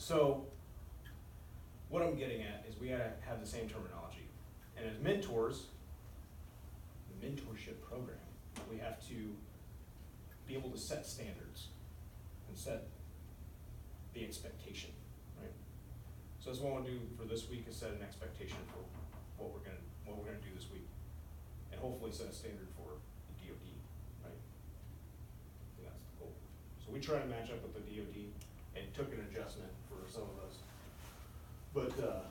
So what I'm getting at is we gotta have the same terminology. And as mentors, the mentorship program, we have to be able to set standards and set the expectation, right? So that's what I want to do for this week, is set an expectation for what we're gonna do this week. And hopefully set a standard for the DoD, right? And that's the goal. So we try to match up with the DoD and took an adjustment for some of us. But, so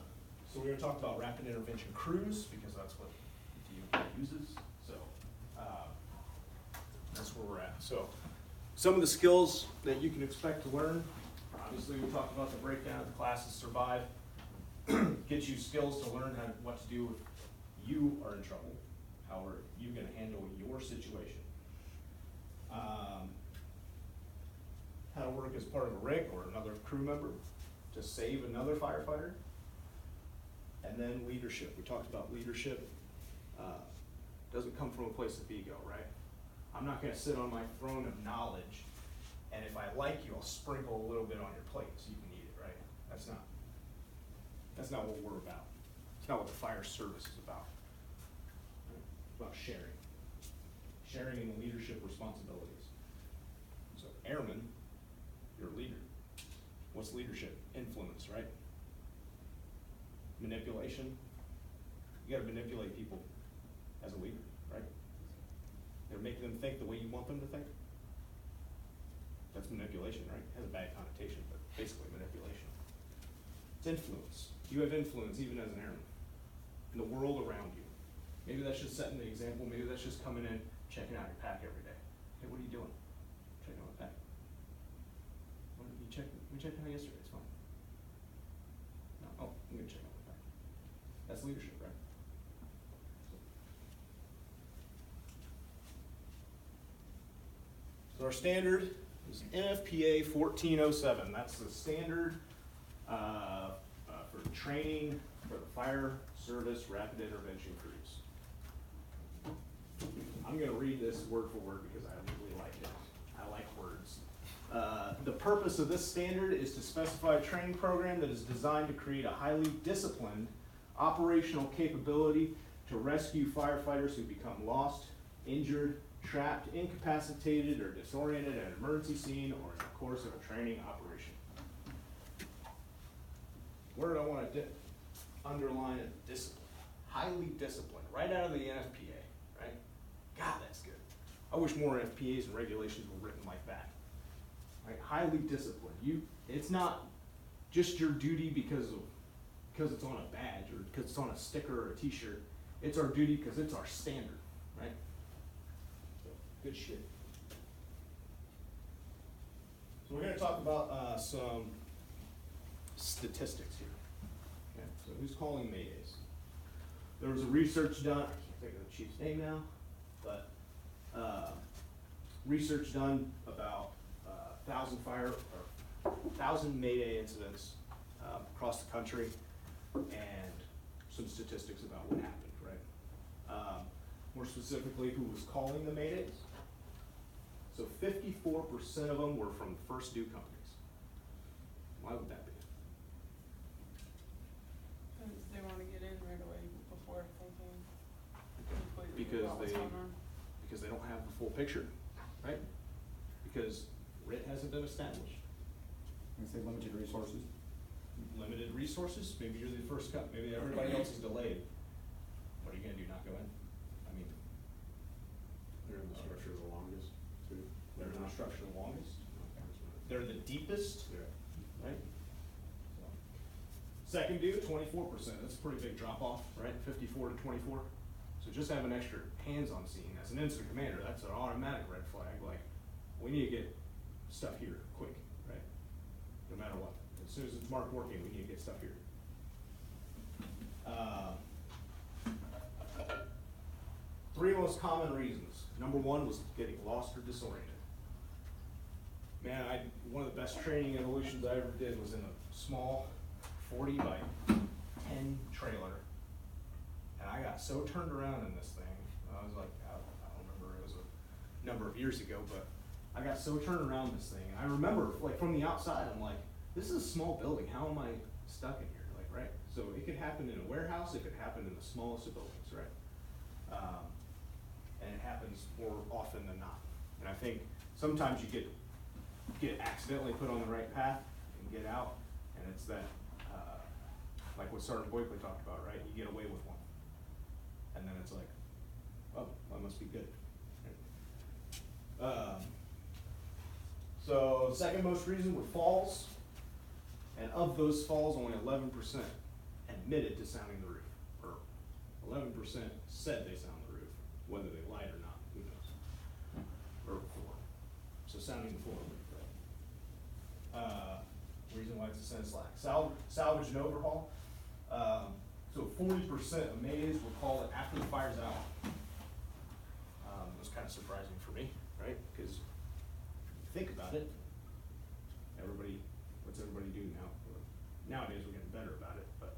we're gonna talk about rapid intervention crews, because that's what the DoD uses, so, that's where we're at. So, some of the skills that you can expect to learn, obviously we talked about the breakdown of the classes. Survive, get you skills to learn what to do if you are in trouble. How are you gonna handle your situation? How to work as part of a rig or another crew member to save another firefighter. And then leadership. We talked about leadership. Doesn't come from a place of ego, right? I'm not gonna sit on my throne of knowledge, and if I like you, I'll sprinkle a little bit on your plate so you can eat it, right? That's not what we're about. It's not what the fire service is about. Right? It's about sharing. Sharing in the leadership responsibilities. So airman, you're a leader. What's leadership? Influence, right? Manipulation. You gotta manipulate people as a leader, right? You're making them think the way you want them to think. That's manipulation, right? It has a bad connotation, but basically manipulation. It's influence. You have influence even as an airman in the world around you. Maybe that's just setting the example. Maybe that's just coming in, checking out your pack every day. Hey, what are you doing? Checking out my pack. We checked out yesterday. It's fine. No, oh, I'm gonna check out my pack. That's leadership, right? So our standard is NFPA 1407. That's the standard for training for the fire service rapid intervention crews. I'm gonna read this word for word because I really like it. I like words. The purpose of this standard is to specify a training program that is designed to create a highly disciplined operational capability to rescue firefighters who become lost, injured, trapped, incapacitated, or disoriented at an emergency scene or in the course of a training operation. Where do I want to underline a discipline? Highly disciplined, right out of the NFPA, right? God, that's good. I wish more NFPAs and regulations were written like that. Right? Highly disciplined. It's not just your duty because it's on a badge or because it's on a sticker or a t-shirt. It's our duty because it's our standard, right? Good shit. So we're going to talk about some statistics here. Okay, so who's calling Maydays? There was a research done, I can't think of the chief's name now, but research done about 1,000 Mayday incidents across the country, and some statistics about what happened, right? More specifically, who was calling the Maydays. So 54% of them were from first due companies. Why would that be? Because they want to get in right away before thinking completely Because about what's going on. they don't have the full picture, right? Because RIT hasn't been established. You say limited resources. Limited resources, maybe you're the first cut, maybe everybody else is delayed. What are you gonna do, not go in? I mean, They're in the structure the longest, too. they're in the structure the longest, they're the deepest, Yeah. right? So. Second due, 24%, that's a pretty big drop off, right? 54 to 24. So just having extra hands on scene, as an incident commander, that's an automatic red flag, like, we need to get stuff here quick, right? No matter what. As soon as it's marked working, we need to get stuff here. Three most common reasons. Number one was getting lost or disoriented. Man, one of the best training evolutions I ever did was in a small 40 by 10 trailer. And I got so turned around in this thing. I was like, I don't remember, it was a number of years ago, but I got so turned around in this thing. And I remember, like, from the outside, I'm like, this is a small building, how am I stuck in here, like, right? So it could happen in a warehouse, it could happen in the smallest of buildings, right? And it happens more often than not. And I think sometimes you get accidentally put on the right path and get out, and it's that, like what Sergeant Boykley talked about, right? You get away with one. And then it's like, oh, that must be good. So second most reason were falls, and of those falls, only 11% admitted to sounding the roof, or 11% said they sound the roof. Whether they lied or not, who knows? Or floor. So sounding the floor, right? Reason why it's a sin slack. Salvage and overhaul. So 40% of maydays were called after the fire's out. It was kind of surprising for me, right? Because think about it. What's everybody do now? Nowadays we're getting better about it, but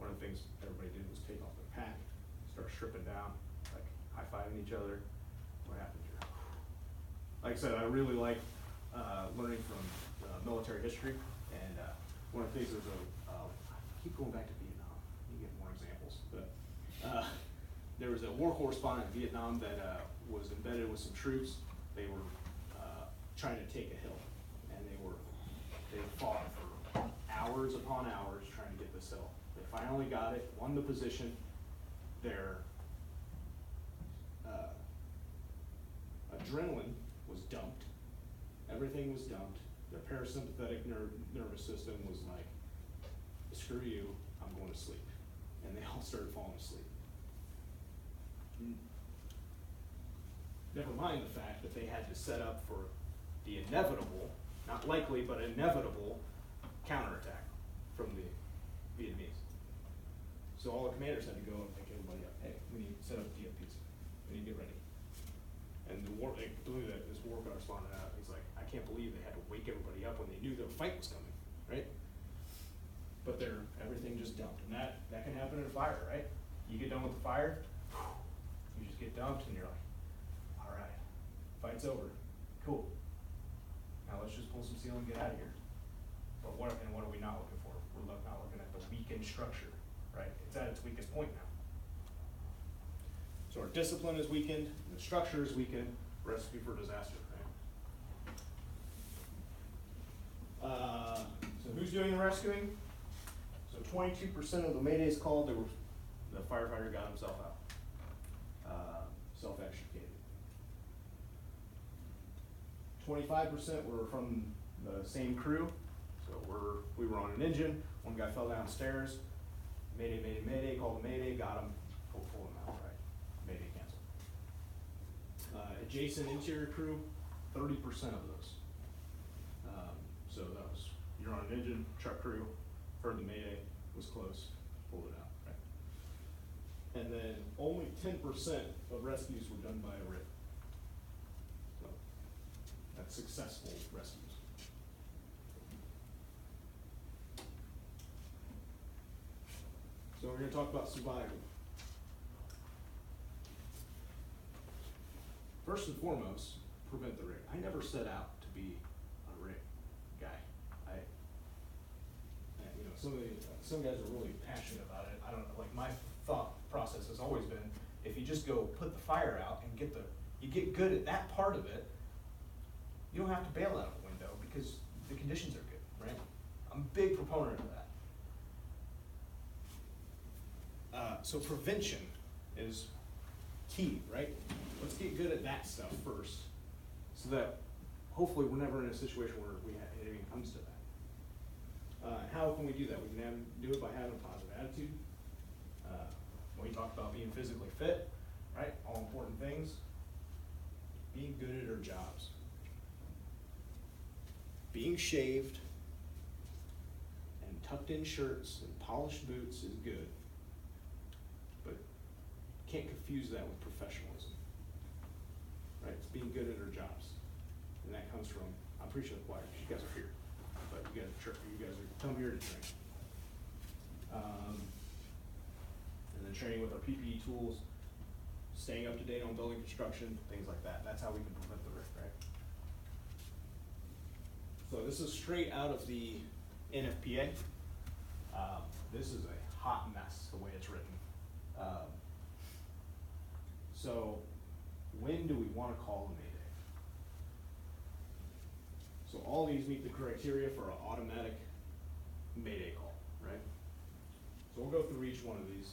one of the things everybody did was take off their pack, start stripping down, like high-fiving each other. What happened here? Like I said, I really like learning from military history, and one of the things is I keep going back to Vietnam. You get more examples, but there was a war correspondent in Vietnam that was embedded with some troops. They were trying to take a hill, and they fought for hours upon hours trying to get this hill. They finally got it, won the position. Their adrenaline was dumped. Everything was dumped. Their parasympathetic nervous system was like, screw you, I'm going to sleep. And they all started falling asleep. Never mind the fact that they had to set up for the inevitable, not likely, but inevitable counterattack from the Vietnamese. So all the commanders had to go and pick everybody up. Hey, we need to set up DFPs. We need to get ready. And this war correspondent out, he's like, I can't believe they had to wake everybody up when they knew the fight was coming, right? But everything just dumped. And that can happen in a fire, right? You get done with the fire, you just get dumped and you're like, all right, fight's over, cool. Now let's just pull some steel and get out of here. But what are we not looking for? We're not looking at the weakened structure, right? It's at its weakest point now. So our discipline is weakened, the structure is weakened, recipe for disaster, right? So who's doing the rescuing? So 22% of the maydays called, the firefighter got himself out, self-extricated. 25% were from the same crew. So we were on an engine, one guy fell downstairs, mayday, called the mayday, got him, pulled him out, right? Mayday canceled. Adjacent interior crew, 30% of those. So that was, you're on an engine, truck crew, heard the mayday, was close, pulled it out, right? And then only 10% of rescues were done by a RIP. So that's successful rescues. So we're going to talk about survival. First and foremost, prevent the rig. I never set out to be a rig guy. Some guys are really passionate about it. I don't know, like my thought process has always been, if you just go put the fire out and you get good at that part of it, you don't have to bail out of the window because the conditions are good, right? I'm a big proponent of that. So prevention is key, right? Let's get good at that stuff first, so that hopefully we're never in a situation where it even comes to that. How can we do that? We can do it by having a positive attitude. When we talk about being physically fit, right? All important things. Being good at our jobs. Being shaved and tucked in shirts and polished boots is good. But can't confuse that with professionalism. Right? It's being good at our jobs. And that comes from, I'm pretty sure the choir, you guys are here. But you guys are come here to train. And then training with our PPE tools, staying up to date on building construction, things like that. That's how we can prevent the risk, right? So this is straight out of the NFPA. This is a hot mess, the way it's written. So, when do we wanna call a mayday? So all these meet the criteria for an automatic mayday call, right? So we'll go through each one of these.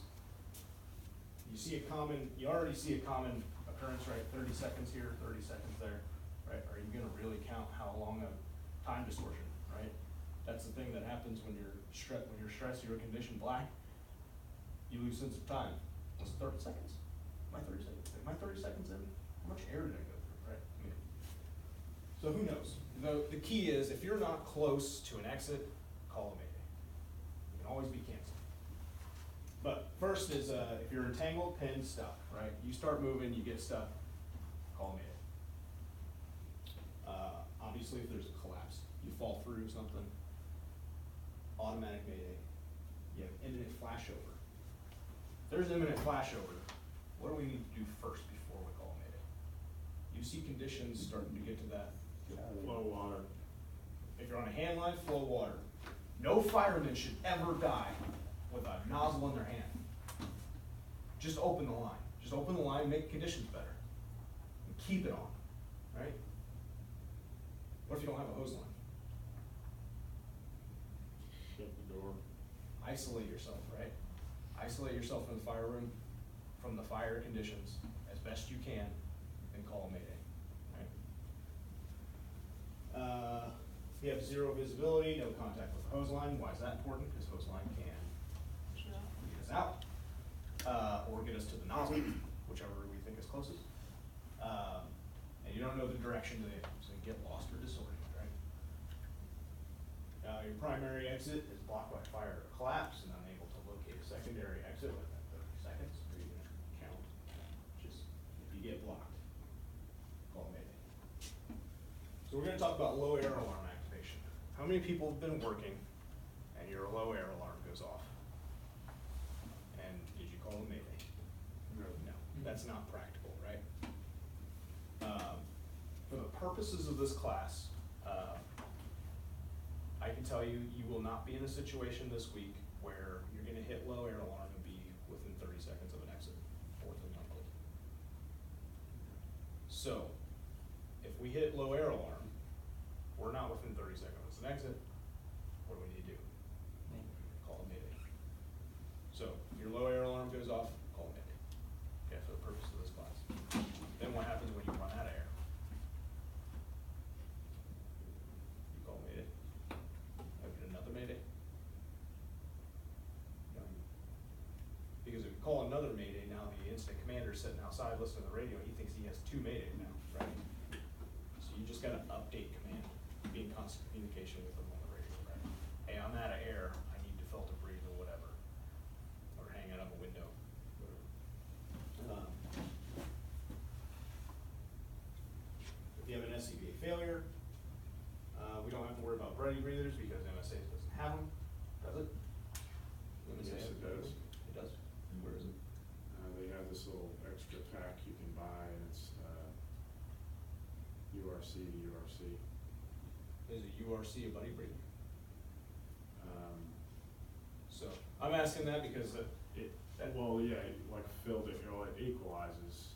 You already see a common occurrence, right? 30 seconds here, 30 seconds there, right? Are you gonna really count how long a time distortion, right? That's the thing that happens when you're stressed, you're conditioned black, you lose sense of time. What's 30 seconds? Am I 30 seconds in? How much air did I go through, right? I mean, so who knows? The key is, if you're not close to an exit, call a mayday. You can always be canceled. But first is, if you're entangled, pinned, stuck, right? You start moving, you get stuck, call a mayday. Obviously, if there's a collapse, you fall through something, automatic mayday. You have imminent flashover. If there's imminent flashover, what do we need to do first before we call a mayday? You see conditions starting to get to that. Flow water. If you're on a hand line, flow water. No fireman should ever die with a nozzle in their hand. Just open the line. Just open the line, make conditions better. And keep it on, right? What if you don't have a hose line? Shut the door. Isolate yourself, right? Isolate yourself from the fire room, from the fire conditions as best you can, and call a mayday, right? You have zero visibility, no contact with the hose line. Why is that important? Because hose line can get us out, or get us to the nozzle, whichever we think is closest. And you don't know the direction to the exit, so you get lost or disoriented, right? Your primary exit is blocked by fire or collapse and unable to locate a secondary exit within 30 seconds. Or you can count. Just if you get blocked, call mayday. So we're gonna talk about low air alarm activation. How many people have been working and your low air alarm goes off? And did you call a mayday? No, that's not practical, right? For the purposes of this class, I can tell you, you will not be in a situation this week where you're gonna hit low air alarm and be within 30 seconds of an exit, fourth and uncle. So, if we hit low air alarm, we're not within 30 seconds of an exit, what do we need to do? Call a mayday. So, your low air alarm goes off, call a mayday. Okay, for the purpose of this class. Then what happens when you run out of air? You call mayday. I'll get another mayday. No. Because if you call another mayday, now the incident commander is sitting outside listening to the radio, he thinks he has 2 maydays now, right? So you just gotta update command, be in constant communication with them on the radio, right? Hey, I'm out of air, I need to filter breathe or whatever. Or hang out of a window, whatever. If you have an SCBA failure, we don't have to worry about bloody breathers because MSA doesn't have them, does it? Yes, it does. It does? Where is it? They have this little extra pack you can buy, and it's, URC to URC. Is a URC a buddy breather? So, I'm asking that because Well, yeah, like Phil, it equalizes,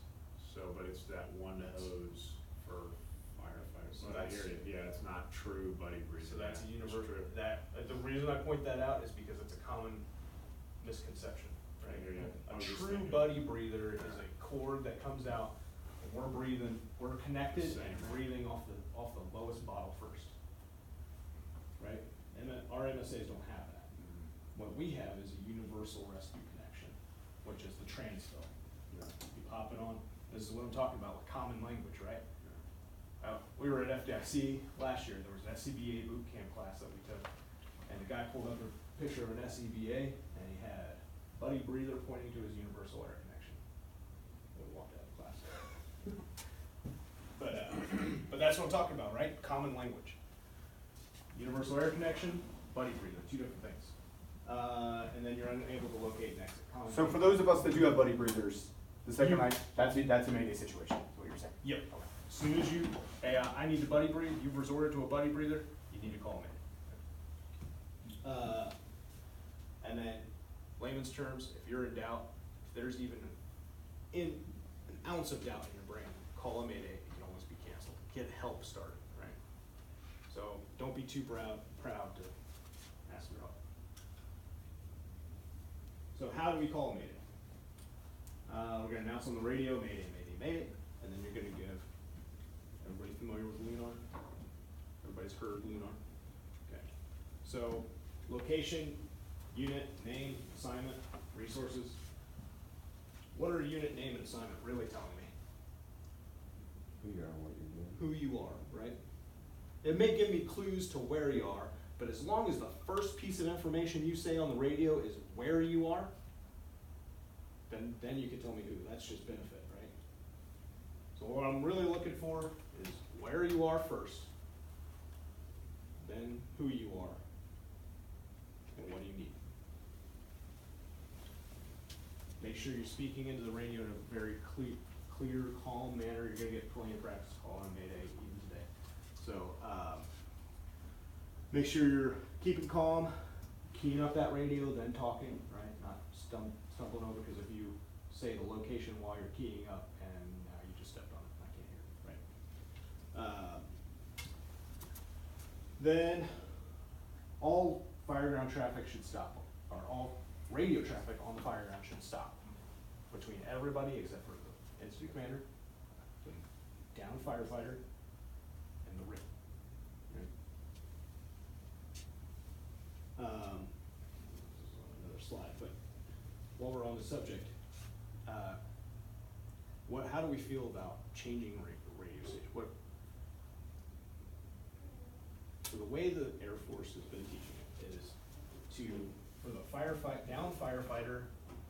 so, but it's that one hose for firefighters. So But I that's- hear you, yeah, it's not true buddy breathing. So that's a yeah, universal, true. the reason I point that out is because it's a common misconception, right? I hear you. I A was just true thinking. buddy breather is a cord that comes out, and we're breathing, we're connected Same. and breathing off the lowest bottle first. Right? And our MSAs don't have that. What we have is a universal rescue connection, which is the transfill. Yeah. You pop it on, this is what I'm talking about with common language, right? We were at FDIC last year, there was an SCBA boot camp class that we took, and the guy pulled up a picture of an SCBA, and he had buddy breather pointing to his universal air connection. When we walked out of class. But that's what I'm talking about, right? Common language. Universal air connection, buddy breather, 2 different things. And then you're unable to locate an exit. Common So for language. those of us that do have buddy breathers, the second night, that's a mayday situation, is what you're saying. Yep. As soon as you, hey, I need to buddy breathe, you've resorted to a buddy breather, you need to call me. layman's terms, if you're in doubt, if there's even an ounce of doubt in your brain, call a Mayday, it can always be canceled. Get help started, right? So don't be too proud to ask for help. So how do we call a Mayday? We're gonna announce on the radio, Mayday, Mayday, Mayday, and then you're gonna give, everybody familiar with Lunar? Everybody's heard Lunar? Okay. So, location, unit, name, assignment, resources. What are unit, name, and assignment really telling me? Who you are, what you're doing. Who you are, right? It may give me clues to where you are, but as long as the first piece of information you say on the radio is where you are, then you can tell me who. That's just benefit, right? So what I'm really looking for is where you are first, then who you are, and what do you need. Make sure you're speaking into the radio in a very clear, calm manner. You're gonna get plenty of practice call on Mayday even today. So make sure you're keeping calm, keying up that radio, then talking, right? Not stumbling over, because if you say the location while you're keying up and you just stepped on it, I can't hear it, right? Then all fireground traffic should stop, or all radio traffic on the fireground should stop between everybody except for the incident commander, the down firefighter, and the rig. Right? Another slide, but while we're on the subject, how do we feel about changing radio station? So the way the Air Force has been teaching it is for the down firefighter,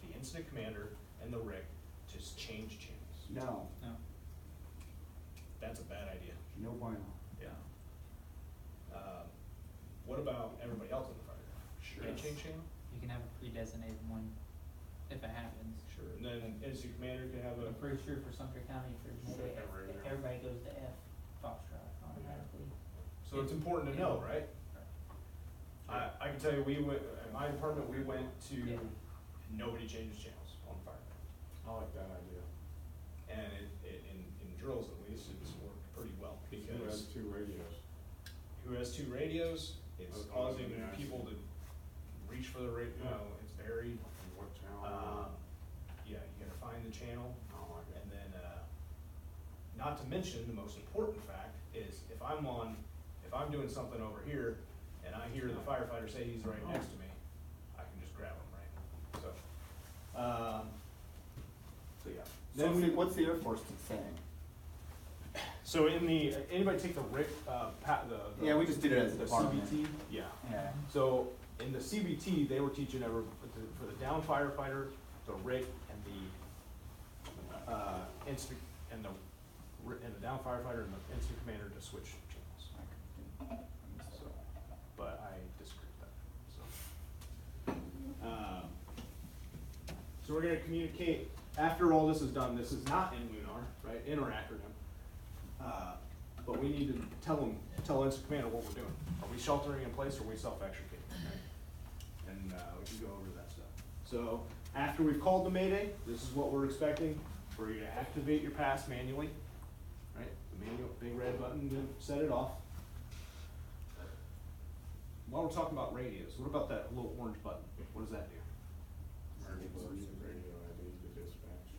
the incident commander, and the rig, just change channels. No, That's a bad idea. no bueno. Yeah. What about everybody else in the fire? Sure. Can change channel? You can have a pre-designated one if it happens. Sure. And then incident commander can have I'm pretty sure for Sumter County, for Mayday, Everybody. everybody goes to F Foxtrot automatically. So it's important to know, right? I can tell you, we went, in my department, we went to, Yeah. nobody changes channels on fire. I like that idea. And in drills at least, it's worked pretty well, Who has because two radios? who has two radios, it's Okay, causing yeah. people to reach for the radio, it's varied. And what channel? Yeah, you gotta find the channel, I don't like it. and then, not to mention, the most important fact is, if I'm doing something over here, and I hear the firefighter say he's right next to me, I can just grab him, right? So yeah. Then What's the Air Force saying? so in the, anybody take the RIC, the Yeah, we just did it as a the department. CBT? Yeah. Yeah. So in the CBT, they were teaching for the down firefighter, the RIC, and the and the down firefighter and the incident commander to switch channels. So, but I disagree with that. So we're gonna communicate after all this is done. This is not in Lunar, right? In our acronym. But we need to tell incident commander what we're doing. Are we sheltering in place, or are we self-extricating? Right? And we can go over that stuff. So after we've called the Mayday, this is what we're expecting for you to activate your pass manually. Right? The manual, big red button to set it off. While we're talking about radios, what about that little orange button? What does that do? Emergency radio ID to dispatch.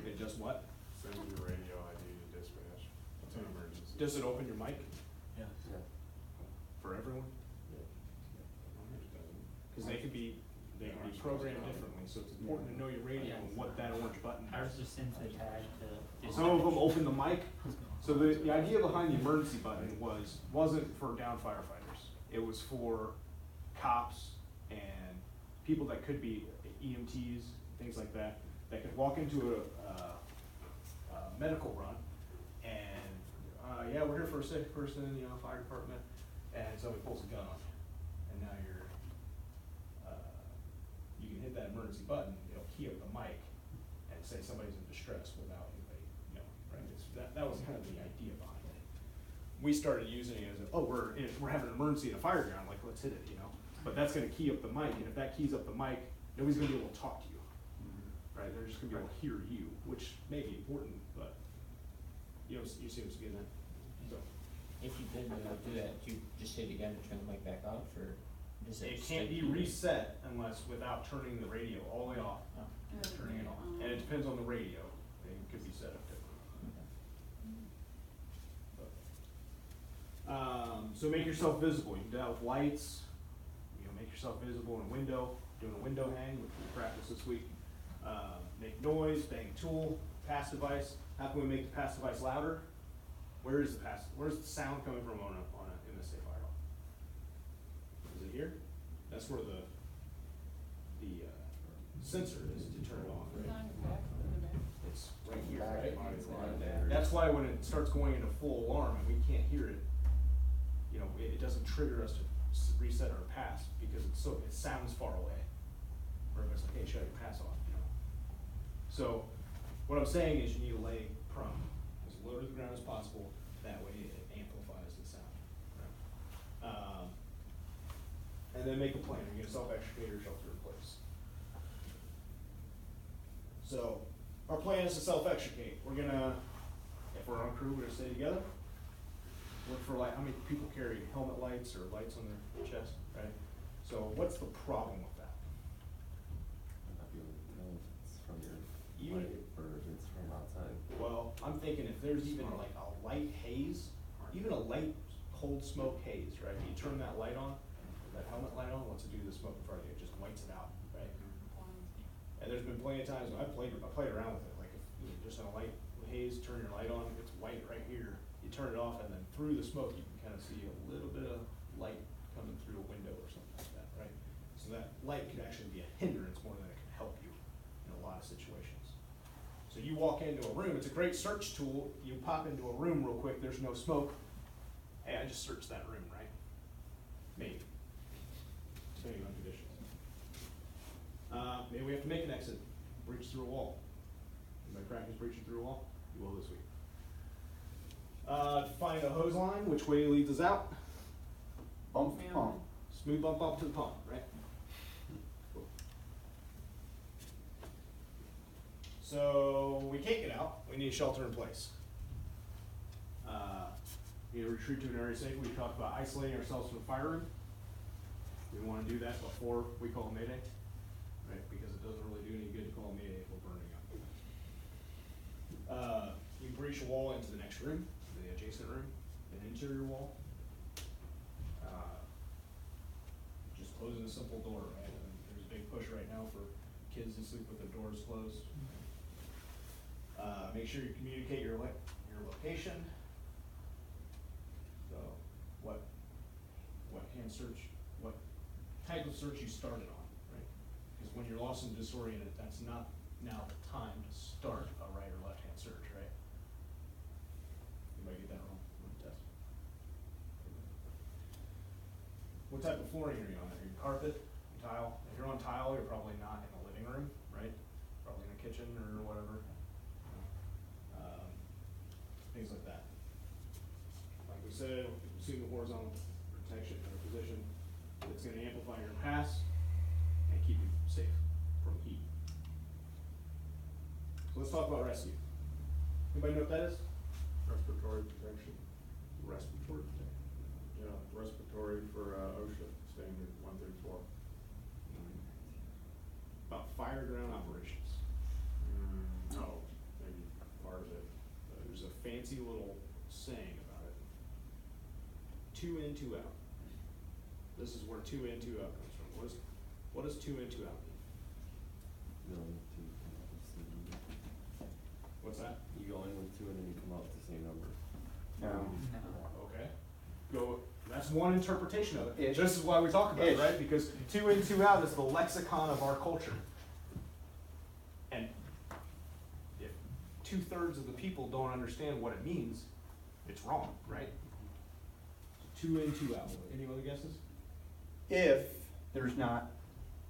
It does what? Send your radio ID to dispatch. It's an emergency. Does it open your mic Yeah. for everyone? It doesn't. Because they could be programmed differently, so it's important to know your radio and what that orange button Ours does. just sends a tag to. Some of them open the mic. So the idea behind the emergency button wasn't for down firefighters. It was for cops and people that could be EMTs, things like that could walk into a medical run and, yeah, we're here for a sick person, fire department, and somebody pulls a gun on you. And now you can hit that emergency button, it'll key up the mic and say somebody's in distress without anybody knowing, right? That was kind of the idea behind it. We started using it as we're having an emergency in a fire ground, like let's hit it, But that's gonna key up the mic, and if that keys up the mic, nobody's gonna be able to talk to you, right? They're just gonna be able to hear you, which may be important, but you know, you see what's getting at, so. If you did do that, you just hit again to turn the mic back off, or does it? It can't be reset unless without turning the radio all the way off, Oh, and turning it on. And it depends on the radio, it could be set up differently. okay. So make yourself visible, you can do that with lights, you know, make yourself visible in a window, doing a window hang, which we practiced this week. Make noise, bang a tool, pass device, how can we make the pass device louder? Where's the sound coming from on a MSA firewall? Is it here? That's where the sensor is to turn it on, It's right? on your back, in the back. It's right here, Back, right? it's on there. That's why when it starts going into full alarm and we can't hear it, you know, it doesn't trigger us to reset our pass because it sounds far away. Where it's like, hey, shut your pass off, you know? So, what I'm saying is you need to lay prone, as low to the ground as possible, that way it amplifies the sound. Right? And then make a plan, you're gonna self-extricate or shelter in place. So, our plan is to self-extricate. We're gonna, if we're on crew, we're gonna stay together. Look for how many people carry helmet lights or lights on their chest, right? So what's the problem with that? I'm not be able to tell if it's from your You- light or if it's from outside. Well, I'm thinking if there's even like a light haze, even a light cold smoke haze, right? You turn that light on, that helmet light on, what's it do to the smoke in front of you? It just whites it out, right? And there's been plenty of times when I played around with it, like if you just on a light haze, turn your light on, it's white right here. You turn it off and then through the smoke, you can kind of see a little bit of light coming through a window or something like that, right? So that light could actually be a hindrance more than it can help you in a lot of situations. So you walk into a room, it's a great search tool, you pop into a room real quick, there's no smoke. Hey, I just searched that room, right? Maybe. Depending on conditions. Maybe we have to make an exit, breach through a wall. Anybody practice breaching through a wall? You will this week. Find a hose line, which way leads us out? Bump, pump. Smooth bump up to the pump, right? Cool. So we can't get out, we need a shelter in place. We need to retreat to an area safe. We talked about isolating ourselves from the fire room. We want to do that before we call a mayday, right? Because it doesn't really do any good to call a mayday if we're burning up. You breach a wall into the next room, the adjacent room, an interior wall. Just closing a simple door, right? I mean, there's a big push right now for kids to sleep with their doors closed. Make sure you communicate your location. So, what hand search, what type of search you started on, right? Because when you're lost and disoriented, that's not now the time to start a right or left hand search, right? Anybody get that wrong on the test? What type of flooring are you on? Are you carpet, tile? If you're on tile, you're probably not in the living room, right? Probably in the kitchen or whatever. Things like that. Like we said, assume the horizontal protection or position, it's gonna amplify your pass and keep you safe from heat. So let's talk about rescue. Anybody know what that is? Respiratory protection. Respiratory protection. Yeah, respiratory for OSHA standard 134. About fire ground operations. No, maybe part of it. There's a fancy little saying about it. 2 in, 2 out. This is where 2 in, 2 out comes from. What does 2 in, 2 out mean? You go in with two, come out with the same number. What's that? You go in with two and then you come out with the same number. No. No. Okay. That's one interpretation of it. Ish. This is why we talk about it, Ish. right? Because 2 in, 2 out is the lexicon of our culture. And if 2/3 of the people don't understand what it means, it's wrong, right? 2 in, 2 out. Any other guesses? If there's not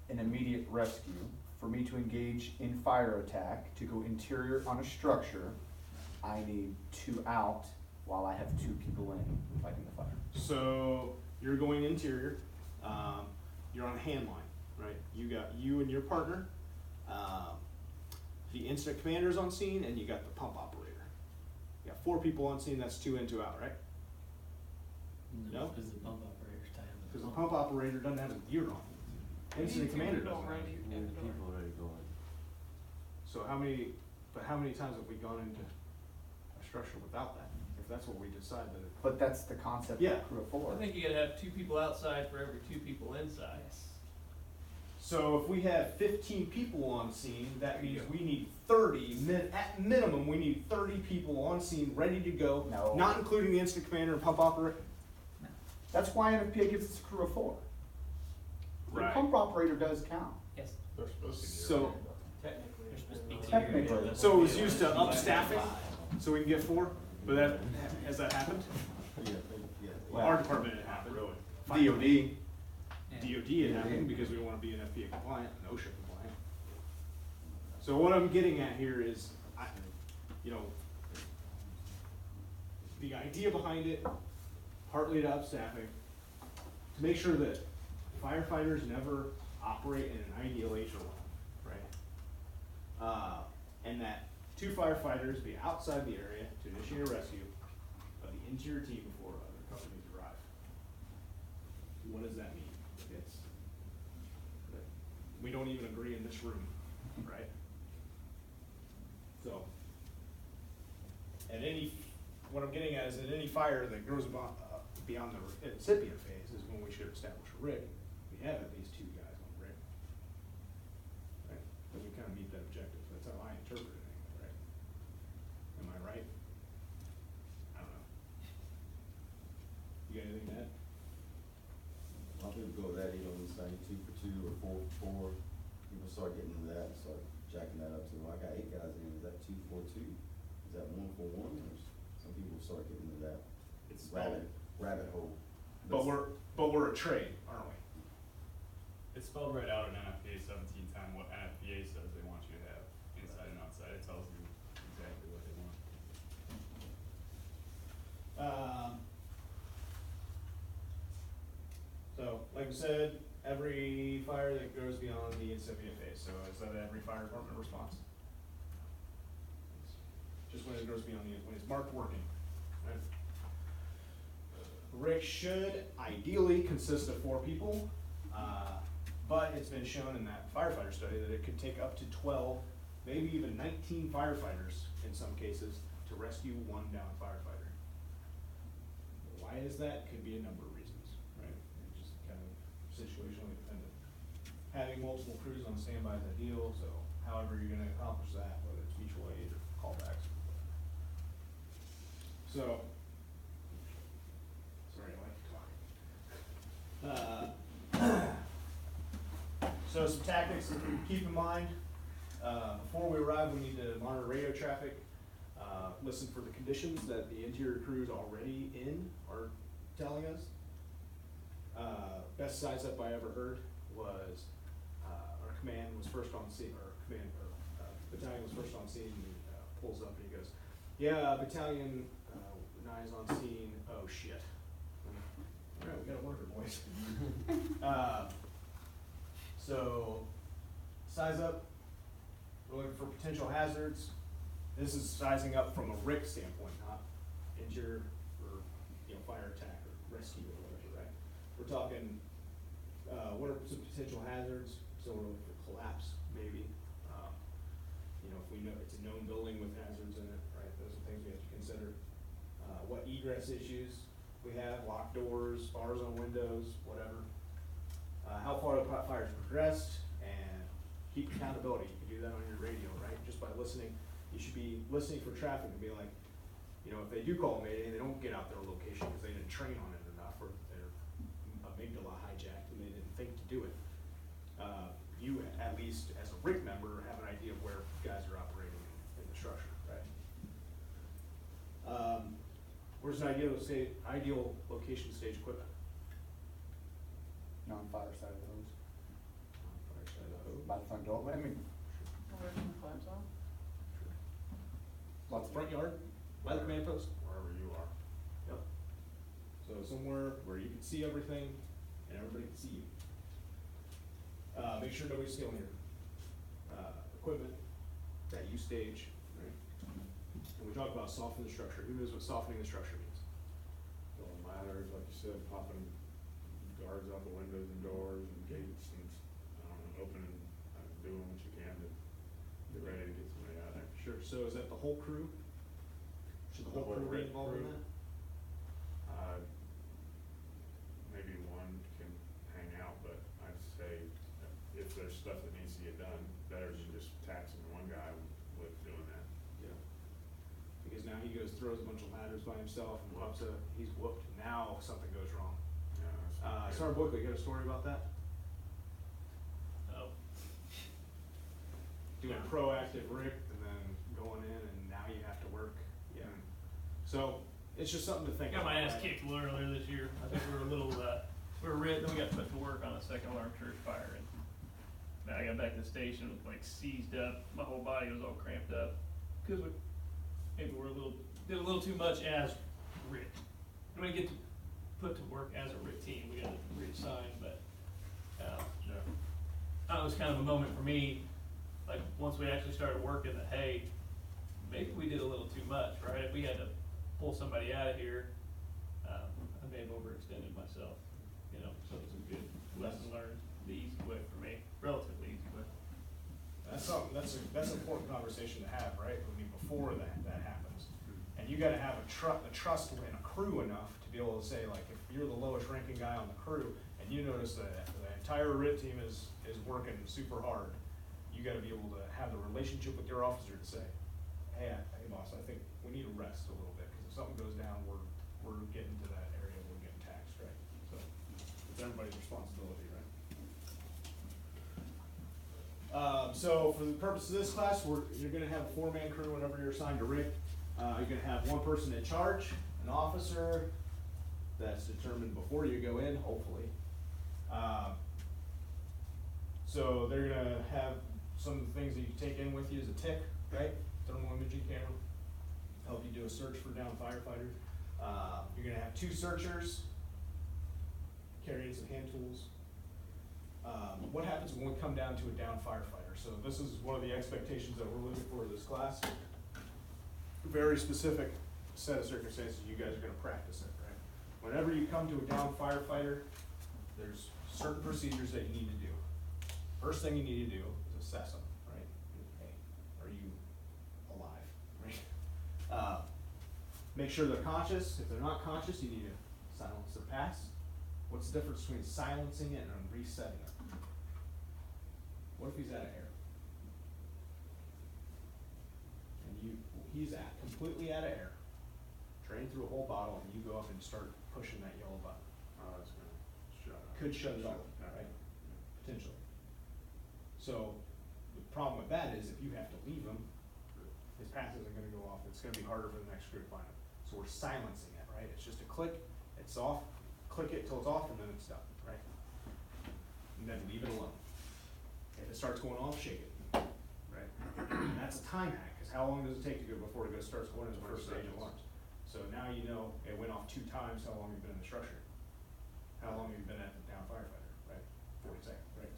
an immediate rescue, for me to engage in fire attack, to go interior on a structure, I need 2 out while I have 2 people in fighting the fire. So you're going interior, you're on a hand line, right? You got you and your partner, the incident commander's on scene, and you got the pump operator. You got 4 people on scene, that's 2 in, 2 out, right? No? Because the pump operator's tied on Because the pump operator doesn't have his gear on. We Incident need two commander people doesn't have. ready We at need the door. people already going. So how many times have we gone into a structure without that? If that's what we decide that it. But that's the concept Yeah. of crew of 4. I think you gotta have 2 people outside for every 2 people inside. So if we have 15 people on scene, that means we need 30, at minimum, we need 30 people on scene, ready to go. No. Not including the incident commander and pump operator. That's why NFPA gives us a crew of 4. The Right. pump operator does count. Yes. They're supposed to be. So, Technically. There's supposed to be 2 Technically. here. so it was used to up staffing, so we can get 4, but that, has that happened? Yeah, Well, Our department it happened. Really? DOD. DOD it happened because we wanna be NFPA compliant and OSHA compliant. So what I'm getting at here is, the idea behind it, partly to up staffing, to make sure that firefighters never operate in an ideal HO1, right? And that 2 firefighters be outside the area to initiate a rescue of the interior team before other companies arrive. What does that mean? It's, that we don't even agree in this room, right? So, what I'm getting at is that any fire that grows beyond the incipient phase is when we should establish a rig. We have at least 2 guys on the rig. Right? Then we kind of meet that objective. That's how I interpret it anyway, right? Am I right? I don't know. You got anything to add? A lot of people go with that, you know, when it's like 2 for 2 or 4 for 4, people start getting into that and start jacking that up to, well, I got 8 guys in, is that 2 for 2? Is that 1 for 1? Or some people start getting into that It's rabbit hole. But we're a trade, aren't we? It's spelled right out in NFPA 1710, what NFPA says they want you to have inside and outside, it tells you exactly what they want. So, like I said, every fire that goes beyond the incipient phase, so is that every fire department response? Just when it goes beyond when it's marked working, right? Rig should ideally consist of 4 people, but it's been shown in that firefighter study that it could take up to 12, maybe even 19 firefighters in some cases to rescue 1 downed firefighter. Why is that? Could be a number of reasons, right? It's just kind of situationally dependent. Having multiple crews on standby is ideal, so however you're gonna accomplish that, whether it's mutual aid or callbacks. So, sorry, I like talking. So some tactics to keep in mind. Before we arrive, we need to monitor radio traffic, listen for the conditions that the interior crews already in are telling us. Best size up I ever heard was, our command was first on scene, battalion was first on scene, and he pulls up and he goes, yeah, battalion 9's on scene, oh shit. Alright, we got a worker, boys. So, size up, we're looking for potential hazards. This is sizing up from a RIC standpoint, not injure or, fire attack or rescue or whatever, right? We're talking, what are some potential hazards? So we're looking for collapse, maybe. If we know it's a known building with hazards in it, right? Those are things we have to consider. What egress issues we have, locked doors, bars on windows, whatever. How far the fire's progressed, and keep accountability. You can do that on your radio, right? Just by listening. You should be listening for traffic and be like, if they do call Mayday, they don't get out their location because they didn't train on it enough, or their amygdala hijacked and they didn't think to do it. You, at least as a RIC member, have an idea of where guys are operating in the structure, right? Where's an ideal location to stage equipment? Non-fire side of those. Fire side of the hose. By the front door, I mean, Away from the flames off. lots of Front yard, by the command post. Wherever you are. Yep. So somewhere where you can see everything and everybody can see you. make sure nobody's stealing your, equipment that you stage, right? And we talk about softening the structure, who knows what softening the structure means? Building ladders, like you said, popping guards out the windows and doors and gates and, opening, doing what you can to get ready to get somebody out of there. Sure, so is that the whole crew? Should the whole crew be red involved in crew. that? Maybe one can hang out, but I'd say if there's stuff that needs to get done, better than just taxing one guy with doing that. Yeah. Because now he goes, throws a bunch of ladders by himself and pops a, he's whooped, now something goes wrong. Yeah, that's not good. Sergeant Boykley, you got a story about that? Oh, Doing proactive Rick and then going in and now you have to work, yeah. So, it's just something to think got about. my ass right? kicked a little earlier this year. I think we were a little, we were then we got put to work on a second alarm church fire, and man, I got back to the station, it was like seized up, my whole body was all cramped up, cause we, maybe we're did a little too much as RIT. When we get to put to work as a RIT team, we got reassigned, but, that was kind of a moment for me, like, once we actually started working, that, hey, maybe we did a little too much, right? If we had to pull somebody out of here, I may have overextended myself, so it was a good lesson learned, the easy way for me, relatively easy way. That's something, that's an important conversation to have, right? I mean, before that happens. And you gotta have a trust in a crew enough to be able to say, like, if you're the lowest ranking guy on the crew, and you notice that the entire RIT team is working super hard, you gotta be able to have the relationship with your officer to say, hey, boss, I think we need to rest a little bit, because if something goes down, we're getting to that area, we're getting taxed, right? So, it's everybody's responsibility, right? So for the purpose of this class, you're gonna have a 4-man crew whenever you're assigned to RIT. You're gonna have one person in charge, an officer, that's determined before you go in, hopefully. So they're gonna have some of the things that you take in with you as a TIC, right? Thermal imaging camera, help you do a search for downed firefighter. You're gonna have 2 searchers, carrying some hand tools. What happens when we come down to a downed firefighter? So this is one of the expectations that we're looking for in this class. Very specific set of circumstances you guys are gonna practice it, right? Whenever you come to a downed firefighter, there's certain procedures that you need to do. First thing you need to do is assess them, right? Hey, are you alive, right? Make sure they're conscious. If they're not conscious, you need to silence their pass. What's the difference between silencing it and resetting it? What if he's out of air? And he's completely out of air, drained through a whole bottle, and you go up and start pushing that yellow button. Oh, that's gonna shut off. Could shut it off, right? Potentially. So, the problem with that is if you have to leave him, his pass isn't gonna go off, it's gonna be harder for the next crew to find him. So we're silencing it, right? It's just a click, it's off, click it till it's off, and then it's done, right? And then leave it alone. If it starts going off, shake it, right? And that's a time hack, cause how long does it take to go before it starts going into the first stage of alarms? So now you know it went off 2 times, how long you've been in the structure. How long have you been at the down firefighter, right? 40 seconds, right?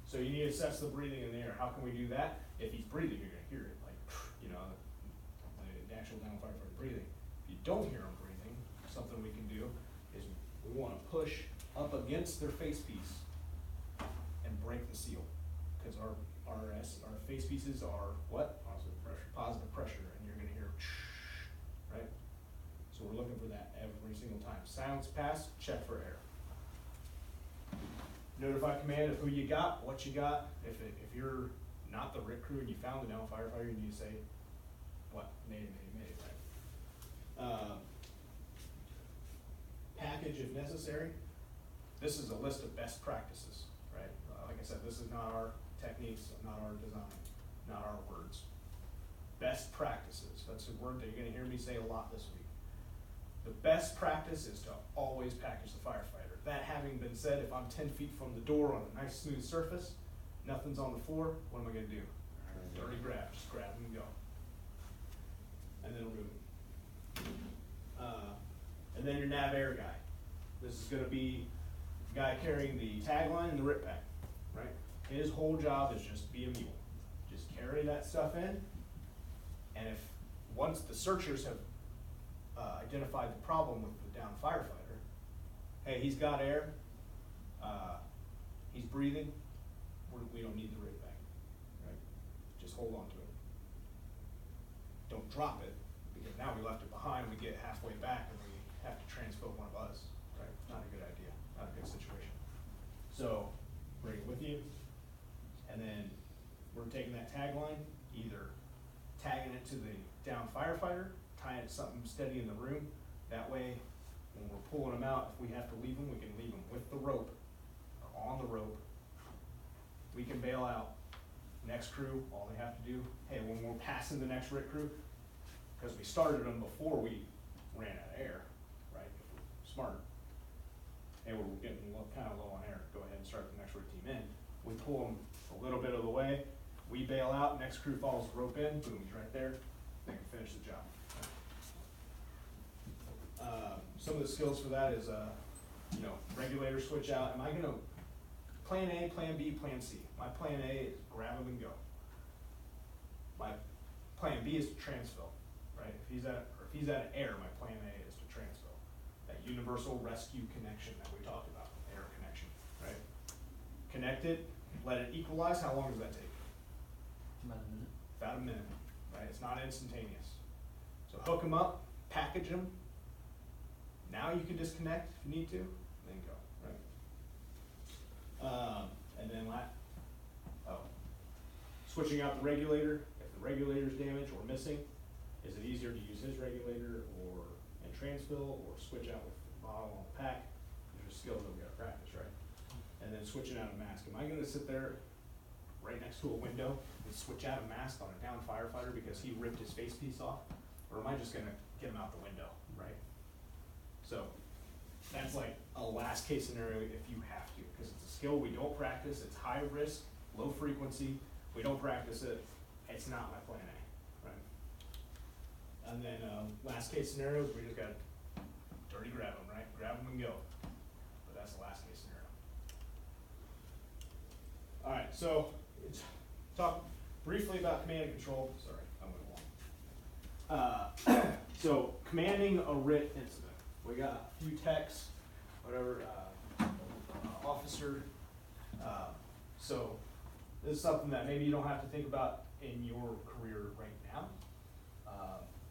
So you need to assess the breathing in the air. How can we do that? If he's breathing, you're gonna hear it, like, the actual down firefighter breathing. If you don't hear him breathing, something we can do is we wanna push up against their face piece and break the seal. Cause our face pieces are what? Positive pressure. Positive pressure, and you're gonna hear right? So we're looking for that every single time. Silence pass, check for air. Notify command of who you got, what you got. If you're not the RIT crew and you found the down firefighter, you need to say, what? Mayday, right? Package if necessary. This is a list of best practices, right? Like I said, this is not our techniques, not our design, not our words. Best practices, that's a word that you're gonna hear me say a lot this week. The best practice is to always package the firefighter. That having been said, if I'm 10 feet from the door on a nice smooth surface, nothing's on the floor, what am I gonna do? Dirty grab, just grab them and go. And then remove them. And then your nav air guy. This is gonna be guy carrying the tagline and the rip pack, right? His whole job is just be a mule. Just carry that stuff in, and if, once the searchers have identified the problem with the downed firefighter, hey, he's got air, he's breathing, we don't need the rip pack, right? Just hold on to it. Don't drop it, because now we left it behind, we get halfway back and we have to transfer one of us, right? Not a good idea, not a good situation. So, bring it with you, and then we're taking that tagline, either tagging it to the downed firefighter, tying it to something steady in the room. That way, when we're pulling them out, if we have to leave them, we can leave them with the rope, or on the rope. We can bail out. Next crew, all they have to do, hey, when we're passing the next RIT crew, because we started them before we ran out of air, right? If we're smart. Hey, we're getting kind of low on air, go ahead and start the next RIT team in. We pull them a little bit of the way, we bail out, next crew follows the rope in, boom, he's right there, they can finish the job. Some of the skills for that is, regulator switch out. Am I gonna, plan A, plan B, plan C. My plan A is grab him and go. My plan B is to transfill, right? If he's out of air, my plan A is to transfill. That universal rescue connection that we talked about, air connection, right? Connect it, let it equalize. How long does that take? About a minute. About a minute, right? It's not instantaneous. So hook them up, package them. Now you can disconnect if you need to, then go, right? And then switching out the regulator. If the regulator's damaged or missing, is it easier to use his regulator and transfill, or switch out with the bottle on the pack? These are skills that we gotta practice, right? And then switching out a mask. Am I gonna sit there right next to a window and switch out a mask on a downed firefighter because he ripped his face piece off? Or am I just gonna get him out the window, right? So that's like a last case scenario if you have to, because it's a skill we don't practice, it's high risk, low frequency, we don't practice it, it's not my plan A, right? And then last case scenario, we just gotta dirty grab them, right? Grab them and go. But that's the last case scenario. Alright, so talk briefly about command and control. Sorry, I went long. So commanding a RIT incident. We got a few techs, whatever, officer. So this is something that maybe you don't have to think about in your career right now,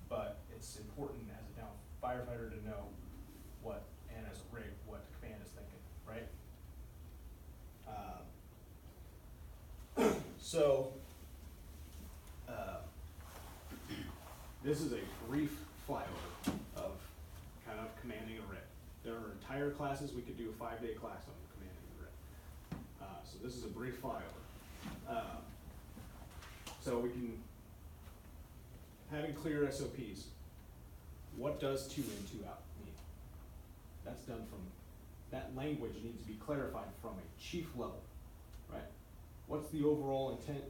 but it's important as a down firefighter to know and as a rig, what the command is thinking, right? This is a brief flyover of kind of commanding a RIT. There are entire classes, we could do a 5-day class on commanding a RIT. So this is a brief flyover. So we can, having clear SOPs, what does 2 in, 2 out mean? That's done from, that language needs to be clarified from a chief level, right? What's the overall intent?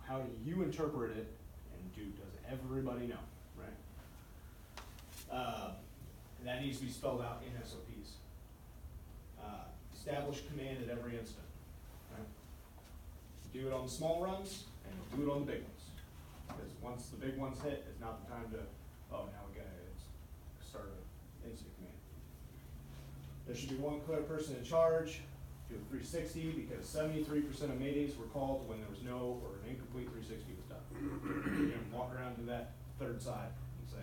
How do you interpret it? And does everybody know, right? And that needs to be spelled out in SOPs. Establish command at every incident, right? Do it on the small runs and do it on the big ones. Because once the big ones hit, it's not the time to, now we gotta start an incident command. There should be one clear person in charge. Do a 360 because 73% of maydays were called when there was no or an incomplete 360 was done. You're gonna walk around to that third side and say,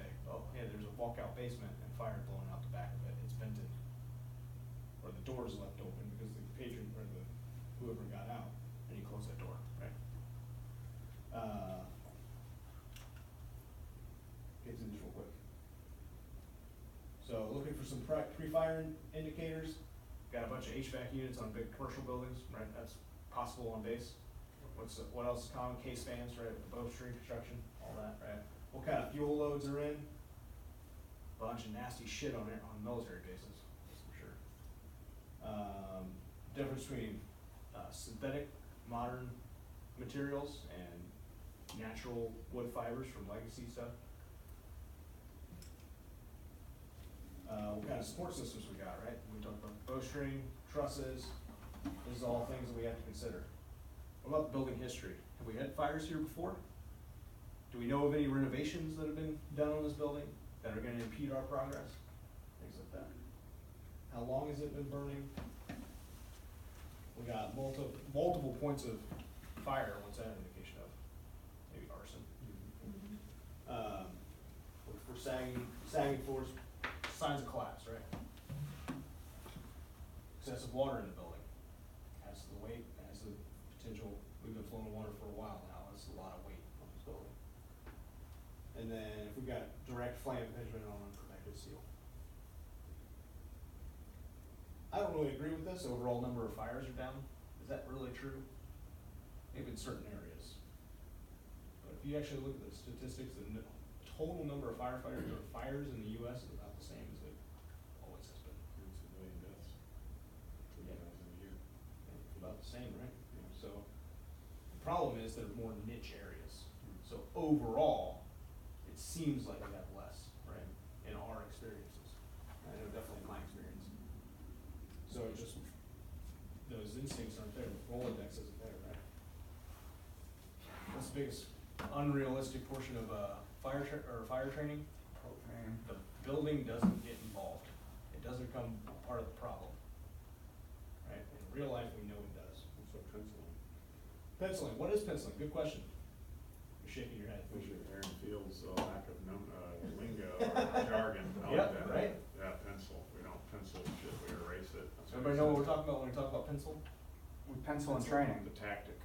hey, there's a walkout basement and fire blowing out the back of it. It's vented. Or the door's left open because the patron or whoever got out, and you close that door, right? Get to this real quick. So looking for some pre-fire indicators. Got a bunch of HVAC units on big commercial buildings, right? That's possible on base. What else is common? Case fans, right? The bowstring construction, all that, right? What kind of fuel loads are in? Bunch of nasty shit on military bases, that's for sure. Difference between synthetic modern materials and natural wood fibers from legacy stuff. What kind of support systems we got, right? We talked about bowstring, trusses, these are all things that we have to consider. What about the building history? Have we had fires here before? Do we know of any renovations that have been done on this building that are gonna impede our progress? Things like that. How long has it been burning? We got multiple points of fire, what's that an indication of? Maybe arson. For sagging floors, signs of collapse, right? Excessive water in the building, adds to the weight, adds to the potential, we've been flowing water for a while now, that's a lot of weight on this building. And then if we got direct flame impingement on unprotected steel. I don't really agree with this, overall number of fires are down, is that really true? Maybe in certain areas. But if you actually look at the statistics, the total number of firefighters or fires in the US is about the same as it always has been. It's a million deaths. 2,000 a year. About the same, right? So, the problem is they're more niche areas. So overall, it seems like we have less, right, in our experiences. I know definitely in my experience. So it just, those instincts aren't there, the Rolodex isn't there, right? What's the biggest unrealistic portion of, fire training? Propane. The building doesn't get involved. It doesn't become part of the problem. Right? In real life, we know it does. Also penciling. Penciling, what is penciling? Good question. You're shaking your head. Which is Aaron Field's lack of lingo or jargon. I like Yep, that. right. Yeah, pencil. We don't pencil shit, we erase it. That's Everybody know what we're talking about when we talk about pencil? With pencil and training. The tactic.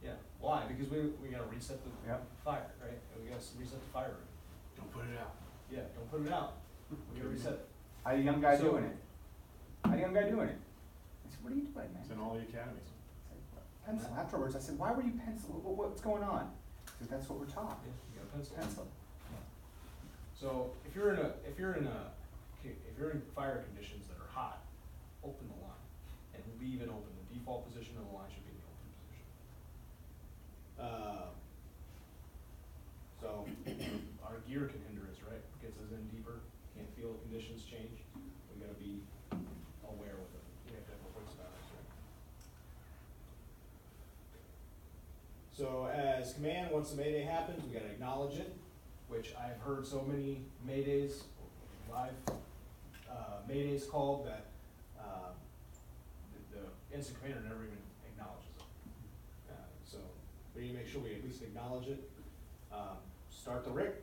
Yeah. Why? Because we gotta reset the Yep. fire, right? We gotta reset the fire room. Don't put it out. Yeah, don't put it out. We gotta reset it. I had a young guy So- doing it. I had a young guy doing it. I said, what are you doing, man? It's in all the academies. Pencil. Afterwards, I said, why were you pencil? What's going on? He said, that's what we're taught. Yeah, you gotta pencil. Pencil. So if you're in fire conditions that are hot, open the line and leave it open. The default position of the line should be the open position. So our gear can hinder us, right? Gets us in deeper, can't feel the conditions change. We gotta be aware with it. We have to have wits about us, right? So as command, once the mayday happens, we gotta acknowledge it, which I've heard so many maydays, live maydays called that the incident commander never even acknowledges it. So we need to make sure we at least acknowledge it. Start the RIC.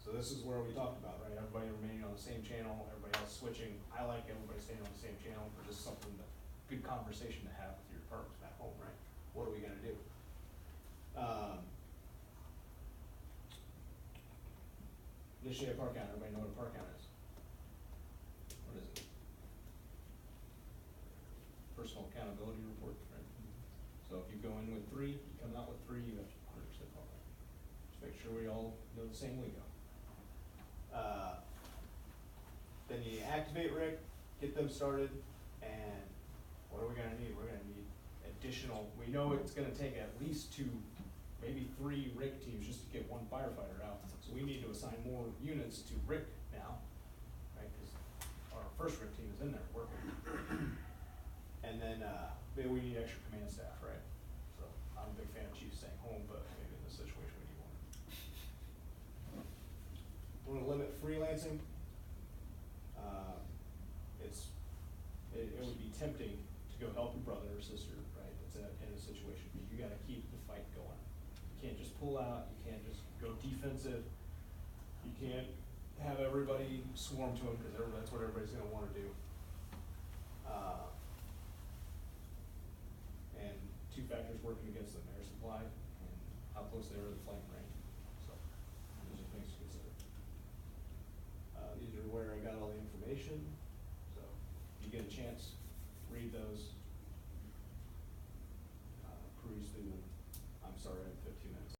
So this is where we talked about, right? Everybody remaining on the same channel, everybody else switching. I like everybody staying on the same channel for just something that, good conversation to have with your departments back home, right? What are we gonna do? Initiate a park count, everybody know what a park count is? What is it? Personal accountability report, right? So if you go in with 3, you come out with 3, you have 100% park count. Just make sure we all know the same lingo. Then you activate RIC, get them started, and what are we gonna need? We're gonna need additional, we know it's gonna take at least 2, maybe 3 RIC teams just to get 1 firefighter out. So we need to assign more units to RIC now, right? Because our first RIC team is in there working. And then maybe we need extra command staff, right? So I'm a big fan of chiefs staying home, but maybe in this situation we need one. Want to limit freelancing? It would be tempting to go help your brother or sister, right? That's in a situation, but you got to keep the fight going. You can't just pull out. You can't just go defensive. You can't have everybody swarm to them because that's what everybody's going to want to do. And 2 factors working against them: air supply and how close they are to the flame range. So those are things to consider. These are where I got all the information. So if you get a chance, read those.